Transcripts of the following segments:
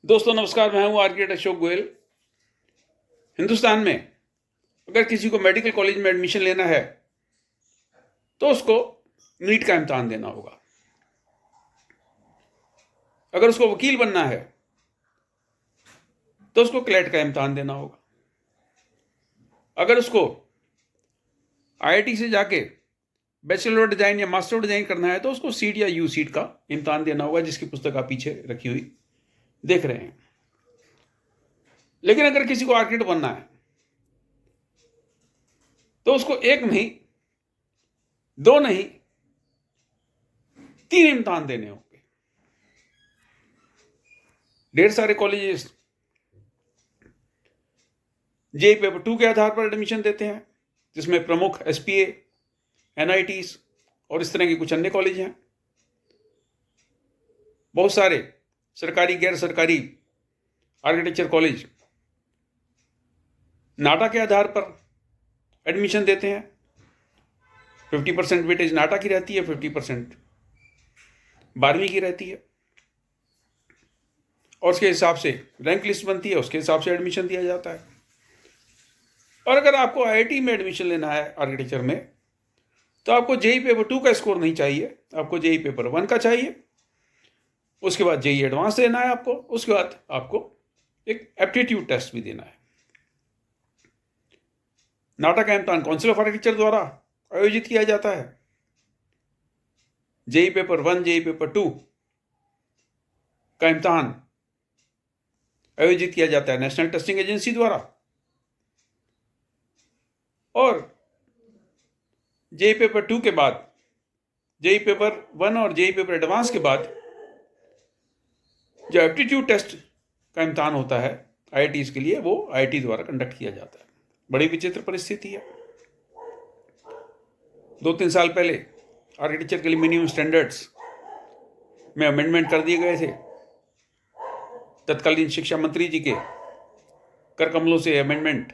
दोस्तों नमस्कार, मैं हूं आर्किटेक्ट अशोक गोयल। हिंदुस्तान में अगर किसी को मेडिकल कॉलेज में एडमिशन लेना है तो उसको नीट का इम्तहान देना होगा। अगर उसको वकील बनना है तो उसको क्लेट का इम्तहान देना होगा। अगर उसको आईआईटी से जाके बैचलर ऑफ डिजाइन या मास्टर ऑफ डिजाइन करना है तो उसको सीट या यू सीट का इम्तहान देना होगा, जिसकी पुस्तक आप पीछे रखी हुई देख रहे हैं। लेकिन अगर किसी को आर्किटेक्ट बनना है तो उसको एक नहीं, दो नहीं, 3 इम्तहान देने होंगे। ढेर सारे कॉलेजेस जेई पेपर 2 के आधार पर एडमिशन देते हैं, जिसमें प्रमुख एसपीए, एनआईटीज और इस तरह के कुछ अन्य कॉलेज हैं। बहुत सारे सरकारी गैर सरकारी आर्किटेक्चर कॉलेज नाटा के आधार पर एडमिशन देते हैं। 50% वेटेज नाटा की रहती है, 50% 12वीं की रहती है, और उसके हिसाब से रैंक लिस्ट बनती है, उसके हिसाब से एडमिशन दिया जाता है। और अगर आपको आईआईटी में एडमिशन लेना है आर्किटेक्चर में तो आपको जेई पेपर 2 का स्कोर नहीं चाहिए, आपको जेई पेपर 1 का चाहिए। उसके बाद जेई एडवांस देना है आपको। उसके बाद आपको एक एप्टीट्यूड टेस्ट भी देना है। नाटा का इम्तहान काउंसिल ऑफ आर्किटेक्चर द्वारा आयोजित किया जाता है। जेई पेपर 1, जेई पेपर 2 का इम्तहान आयोजित किया जाता है नेशनल टेस्टिंग एजेंसी द्वारा। और जेई पेपर 2 के बाद जेई पेपर 1 और जेई पेपर एडवांस के बाद जो एप्टीट्यूड टेस्ट का इम्तहान होता है आईआईटीज के लिए, वो आईआईटी द्वारा कंडक्ट किया जाता है। बड़ी विचित्र परिस्थिति है। 2-3 साल पहले आर्किटेक्चर के लिए मिनिमम स्टैंडर्ड्स में अमेंडमेंट कर दिए गए थे। तत्कालीन शिक्षा मंत्री जी के कर कमलों से अमेंडमेंट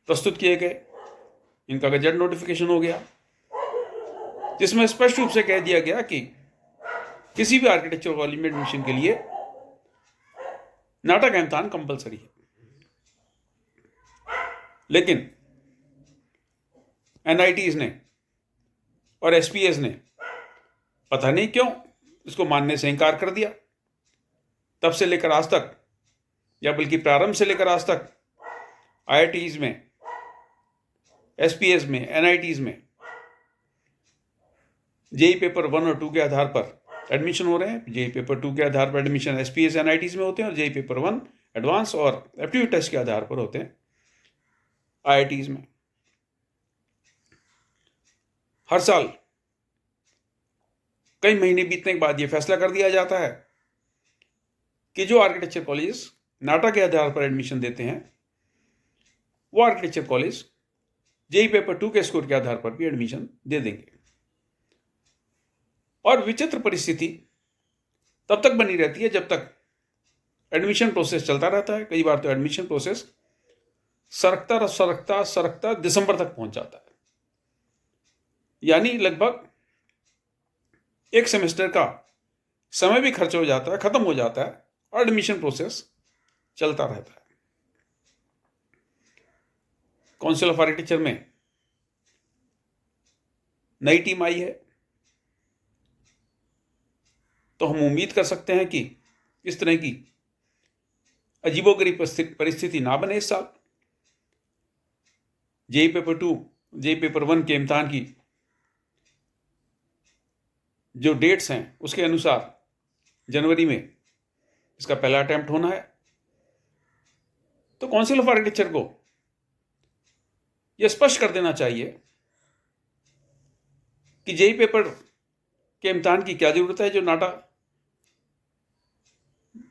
प्रस्तुत किए गए। इनका गजट नोटिफिकेशन हो गया, जिसमें स्पष्ट रूप से कह दिया गया कि किसी भी आर्किटेक्चर कॉलेज में एडमिशन के लिए नाटा का इम्तहान कंपलसरी है। लेकिन एनआईटीज ने और एसपीएस ने पता नहीं क्यों इसको मानने से इनकार कर दिया। तब से लेकर आज तक, या बल्कि प्रारंभ से लेकर आज तक, आईआईटीज में, एसपीएस में, एनआईटीज में जेई पेपर 1 और 2 के आधार पर एडमिशन हो रहे हैं। जेई पेपर 2 के आधार पर एडमिशन एसपीएस, एनआईटीज में होते हैं, और जेई पेपर 1 एडवांस और एप्टीट्यूड टेस्ट के आधार पर होते हैं आईआईटीज में। हर साल कई महीने बीतने के बाद यह फैसला कर दिया जाता है कि जो आर्किटेक्चर कॉलेज नाटा के आधार पर एडमिशन देते हैं वो आर्किटेक्चर कॉलेज जेई पेपर 2 के स्कोर के आधार पर भी एडमिशन दे देंगे। और विचित्र परिस्थिति तब तक बनी रहती है जब तक एडमिशन प्रोसेस चलता रहता है। कई बार तो एडमिशन प्रोसेस सरकता दिसंबर तक पहुंच जाता है। यानी लगभग एक सेमेस्टर का समय भी खर्च हो जाता है, खत्म हो जाता है, और एडमिशन प्रोसेस चलता रहता है। काउंसिल ऑफ आर्किटेक्चर में नई टीम आई है, तो हम उम्मीद कर सकते हैं कि इस तरह की अजीबोगरीब परिस्थिति ना बने इस साल। जेई पेपर 2, जेई पेपर 1 के इम्तहान की जो डेट्स हैं उसके अनुसार जनवरी में इसका पहला अटेम्प्ट होना है। तो काउंसिल ऑफ आर्किटेक्चर को यह स्पष्ट कर देना चाहिए कि जेई पेपर के इम्तहान की क्या जरूरत है। जो नाटा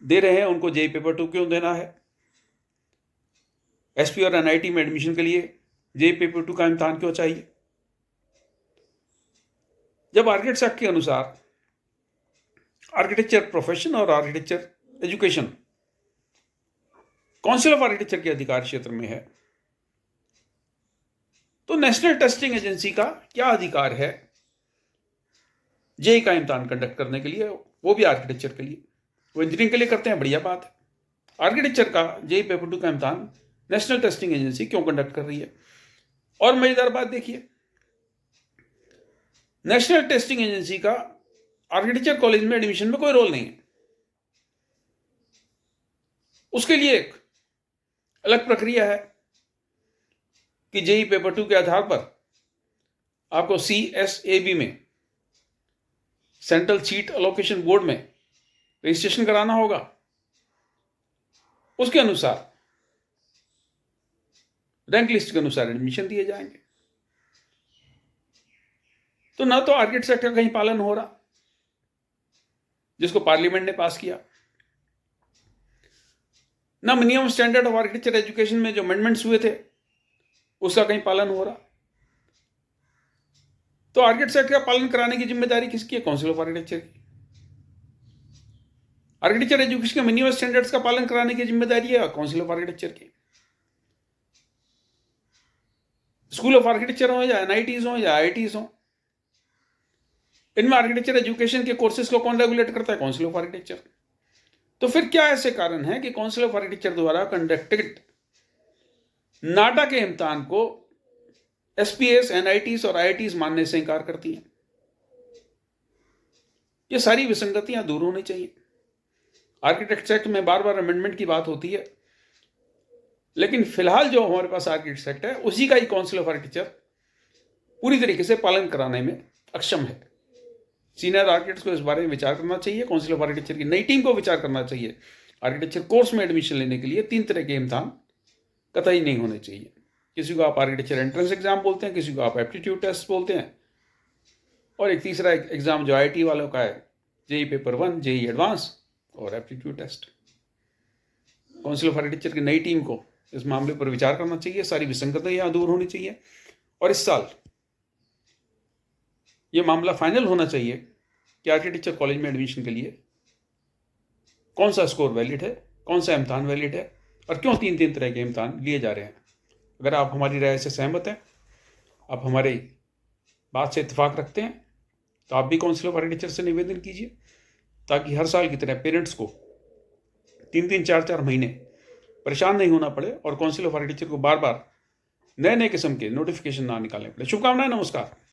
दे रहे हैं उनको जेई पेपर 2 क्यों देना है। एसपी और एनआईटी में एडमिशन के लिए जेई पेपर 2 का इम्तहान क्यों चाहिए। जब आर्किटेक्ट एक्ट के अनुसार आर्किटेक्चर प्रोफेशन और architecture education council of architecture के अधिकार क्षेत्र में है, तो नेशनल टेस्टिंग एजेंसी का क्या अधिकार है जेई का इम्तहान कंडक्ट करने के लिए, वो भी आर्किटेक्चर के लिए। वो इंजीनियरिंग के लिए करते हैं, बढ़िया बात है। आर्किटेक्चर का जेईई पेपर 2 का इम्तहान नेशनल टेस्टिंग एजेंसी क्यों कंडक्ट कर रही है? और मजेदार बात देखिए, नेशनल टेस्टिंग एजेंसी का आर्किटेक्चर कॉलेज में एडमिशन में कोई रोल नहीं है। उसके लिए एक अलग प्रक्रिया है कि जेईई पेपर 2 के आधार पर आपको CSAB में, सेंट्रल सीट एलोकेशन बोर्ड में रजिस्ट्रेशन कराना होगा। उसके अनुसार रैंक लिस्ट के अनुसार एडमिशन दिए जाएंगे। तो ना तो आर्किटेक्ट एक्ट का कहीं पालन हो रहा, जिसको पार्लियामेंट ने पास किया, ना minimum standard of architecture education में जो अमेंडमेंट्स हुए थे उसका कहीं पालन हो रहा। तो आर्किटेक्ट एक्ट का पालन कराने की जिम्मेदारी किसकी है? काउंसिल ऑफ आर्किटेक्चर की। आर्किटेक्चर एजुकेशन के मिनिमम स्टैंडर्ड्स का पालन कराने की जिम्मेदारी है काउंसिल ऑफ आर्किटेक्चर की। स्कूल ऑफ आर्किटेक्चर हो या NITs हो या IITs हो, इनमें आर्किटेक्चर एजुकेशन के कोर्सेज को कौन रेगुलेट करता है? Council of architecture. तो फिर क्या ऐसे कारण है कि काउंसिल ऑफ आर्किटेक्चर द्वारा कंडक्टेड नाटा के इम्तिहान को SPS, NITs और IITs मानने से इंकार करती हैं? ये सारी विसंगतियां दूर होनी चाहिए। आर्किटेक्ट एक्ट में बार बार अमेंडमेंट की बात होती है, लेकिन फिलहाल जो हमारे पास आर्किटेक्ट एक्ट है उसी का ही काउंसिल ऑफ आर्किटेक्चर पूरी तरीके से पालन कराने में अक्षम है। सीनियर आर्किटेक्ट्स को इस बारे में विचार करना चाहिए। काउंसिल ऑफ आर्किटेक्चर की नई टीम को विचार करना चाहिए। आर्किटेक्चर कोर्स में एडमिशन लेने के लिए 3 तरह के इम्तिहान कतई नहीं होने चाहिए। किसी को आप आर्किटेक्चर एंट्रेंस एग्जाम बोलते हैं, किसी को आप एप्टीट्यूड टेस्ट बोलते हैं, और एक तीसरा एग्जाम जो IIT वालों का है, जेईई पेपर 1, जेईई एडवांस और aptitude test. Council of architecture की नई टीम को इस मामले पर विचार करना चाहिए। सारी विसंगतियां दूर होनी चाहिए और इस साल ये मामला फाइनल होना चाहिए कि आर्किटेक्चर कॉलेज में एडमिशन के लिए कौन सा स्कोर वैलिड है, कौन सा इम्तिहान वैलिड है और क्यों 3 तरह के इम्तिहान लिए जा रहे हैं। अगर आप हमारी राय से सहमत हैं, आप हमारी बात से इत्तेफाक रखते हैं, तो आप भी काउंसिल ऑफ आर्किटेक्चर से निवेदन कीजिए ताकि हर साल की तरह पेरेंट्स को 3-3, 4-4 महीने परेशान नहीं होना पड़े और काउंसिल ऑफ आर्किटेक्चर को बार बार नए नए किस्म के नोटिफिकेशन ना निकालने पड़े। शुभकामनाएं, नमस्कार।